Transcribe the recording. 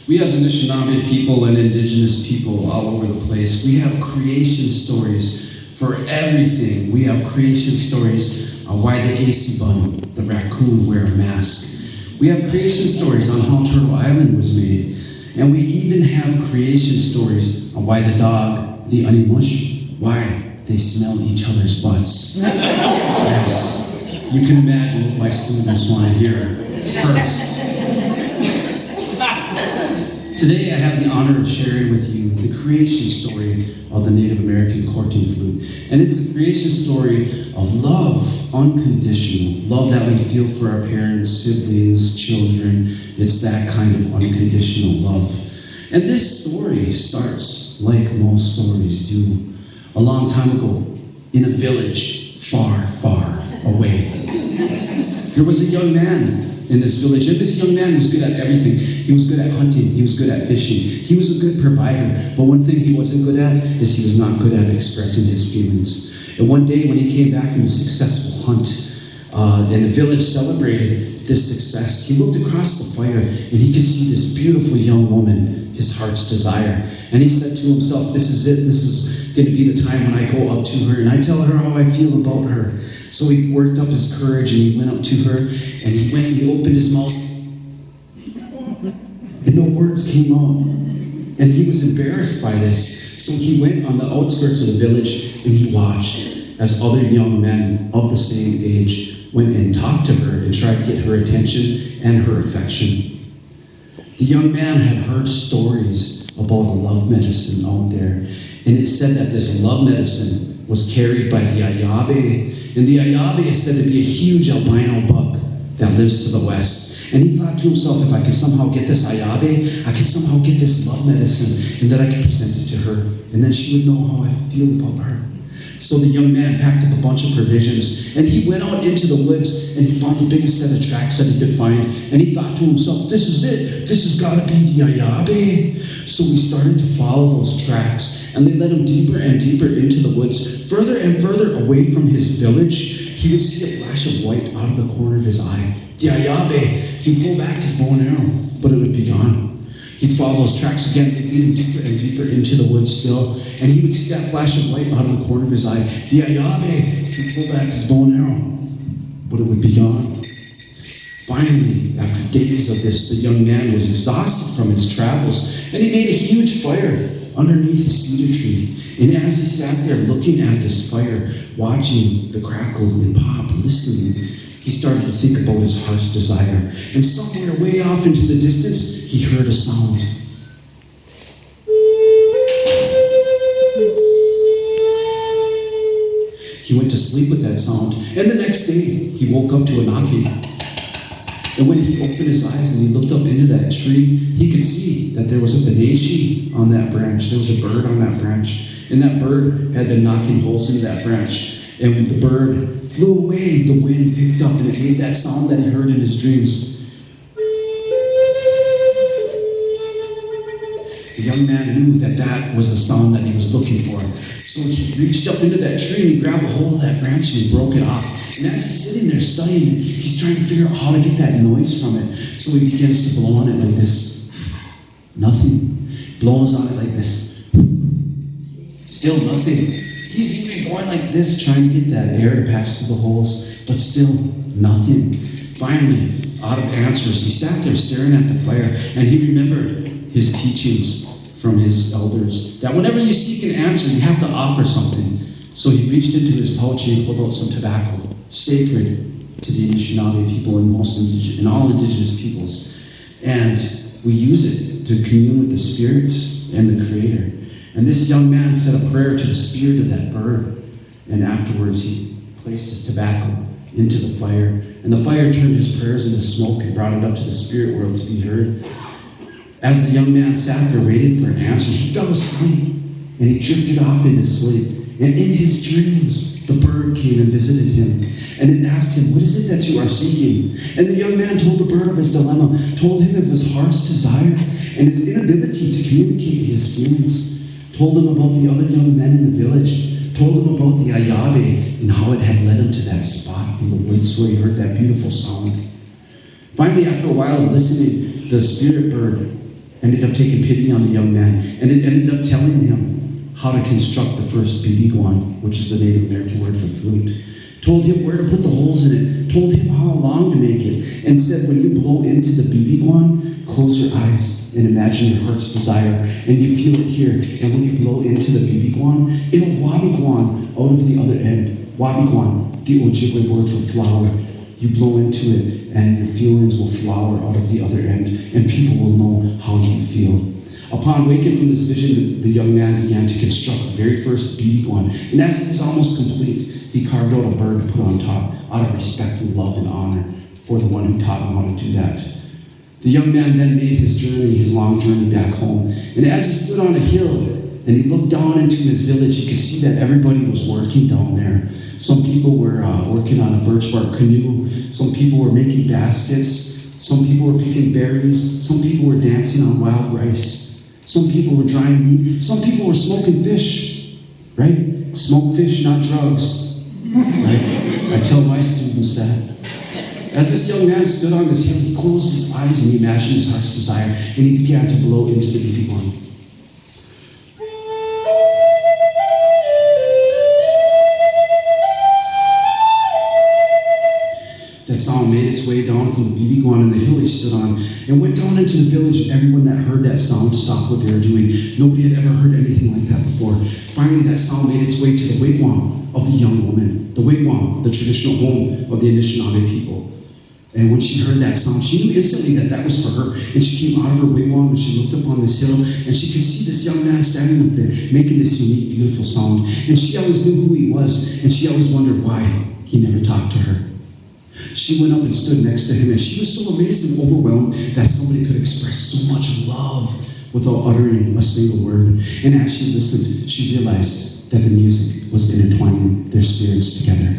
We as Anishinaabe people and indigenous people all over the place, we have creation stories for everything. We have creation stories on why the Acebun, the raccoon, wear a mask. We have creation stories on how Turtle Island was made. And we even have creation stories on why the dog, the Animush, why they smell each other's butts. Yes, you can imagine what my students want to hear first. Today I have the honor of sharing with you the creation story of the Native American courting flute. And it's a creation story of love, unconditional. Love that we feel for our parents, siblings, children. It's that kind of unconditional love. And this story starts like most stories do. A long time ago, in a village far, far away. There was a young man in this village, and this young man was good at everything. He was good at hunting, he was good at fishing, he was a good provider, but one thing he wasn't good at is he was not good at expressing his feelings. And one day when he came back from a successful hunt, and the village celebrated this success, he looked across the fire and he could see this beautiful young woman, his heart's desire. And he said to himself, this is it, this is going to be the time when I go up to her and I tell her how I feel about her. So he worked up his courage and he went up to her and he went and he opened his mouth and no words came out. And he was embarrassed by this. So he went on the outskirts of the village and he watched as other young men of the same age went and talked to her and tried to get her attention and her affection. The young man had heard stories about a love medicine out there. And it said that this love medicine was carried by the Ayabe. And the Ayabe is said to be a huge albino buck that lives to the west. And he thought to himself, if I could somehow get this Ayabe, I could somehow get this love medicine, and that I could present it to her. And then she would know how I feel about her. So the young man packed up a bunch of provisions, and he went out into the woods, and he found the biggest set of tracks that he could find. And he thought to himself, this is it. This has got to be the Ayabe. So he started to follow those tracks, and they led him deeper and deeper into the woods, further and further away from his village. He would see a flash of white out of the corner of his eye. The Ayabe. He'd pull back his bow and arrow, but it would be gone. He'd follow those tracks again, they'd lead him deeper and deeper into the woods still, and he would see that flash of light out of the corner of his eye. The Ayabe. He'd pull back his bow and arrow, but it would be gone. Finally, after days of this, the young man was exhausted from his travels, and he made a huge fire underneath a cedar tree. And as he sat there looking at this fire, watching the crackle and pop, listening, he started to think about his heart's desire. And somewhere way off into the distance, he heard a sound. He went to sleep with that sound, and the next day, he woke up to a knocking. And when he opened his eyes and he looked up into that tree, he could see that there was a Beneshi on that branch. There was a bird on that branch. And that bird had been knocking holes into that branch. And when the bird flew away, the wind picked up and it made that sound that he heard in his dreams. The young man knew that that was the sound that he was looking for. So he reached up into that tree and he grabbed a hold of that branch and he broke it off. And as he's sitting there studying it, he's trying to figure out how to get that noise from it. So he begins to blow on it like this. Nothing. Blows on it like this. Still nothing. He's even going like this, trying to get that air to pass through the holes, but still nothing. Finally, out of answers, he sat there staring at the fire, and he remembered his teachings from his elders, that whenever you seek an answer, you have to offer something. So he reached into his pouch and he pulled out some tobacco, sacred to the Anishinaabe people and all indigenous peoples. And we use it to commune with the spirits and the Creator. And this young man said a prayer to the spirit of that bird. And afterwards he placed his tobacco into the fire. And the fire turned his prayers into smoke and brought it up to the spirit world to be heard. As the young man sat there waiting for an answer, he fell asleep. And he drifted off in his sleep. And in his dreams, the bird came and visited him. And it asked him, what is it that you are seeking? And the young man told the bird of his dilemma, told him of his heart's desire and his inability to communicate his feelings. Told him about the other young men in the village, told him about the Ayabe and how it had led him to that spot in the woods where he heard that beautiful sound. Finally, after a while of listening, the spirit bird ended up taking pity on the young man, and it ended up telling him how to construct the first bibiguan, which is the Native American word for flute. Told him where to put the holes in it, told him how long to make it, and said when you blow into the bibiguan, close your eyes and imagine your heart's desire, and you feel it here. And when you blow into the bibiguan, it'll wabiguan out of the other end. Wabiguan, the Ojibwe word for flower. You blow into it, and your feelings will flower out of the other end, and people will know how you feel. Upon waking from this vision, the young man began to construct the very first bibiguan, and as it was almost complete, he carved out a bird to put on top, out of respect and love and honor for the one who taught him how to do that. The young man then made his long journey back home, and as he stood on a hill and he looked down into his village, he could see that everybody was working down there. Some people were working on a birch bark canoe. Some people were making baskets. Some people were picking berries. Some people were dancing on wild rice. Some people were drying meat. Some people were smoking fish, right? Smoke fish, not drugs, right? I tell my students that. As this young man stood on this hill, he closed his eyes and he imagined his heart's desire, and he began to blow into the bibiguan. That sound made its way down from the bibiguan and the hill he stood on and went down into the village, and everyone that heard that sound stopped what they were doing. Nobody had ever heard anything like that before. Finally, that sound made its way to the wigwam of the young woman. The wigwam, the traditional home of the Anishinaabe people. And when she heard that sound, she knew instantly that that was for her. And she came out of her wigwam and she looked up on this hill, and she could see this young man standing up there making this unique, beautiful sound. And she always knew who he was, and she always wondered why he never talked to her. She went up and stood next to him, and she was so amazed and overwhelmed that somebody could express so much love without uttering a single word. And as she listened, she realized that the music was intertwining their spirits together.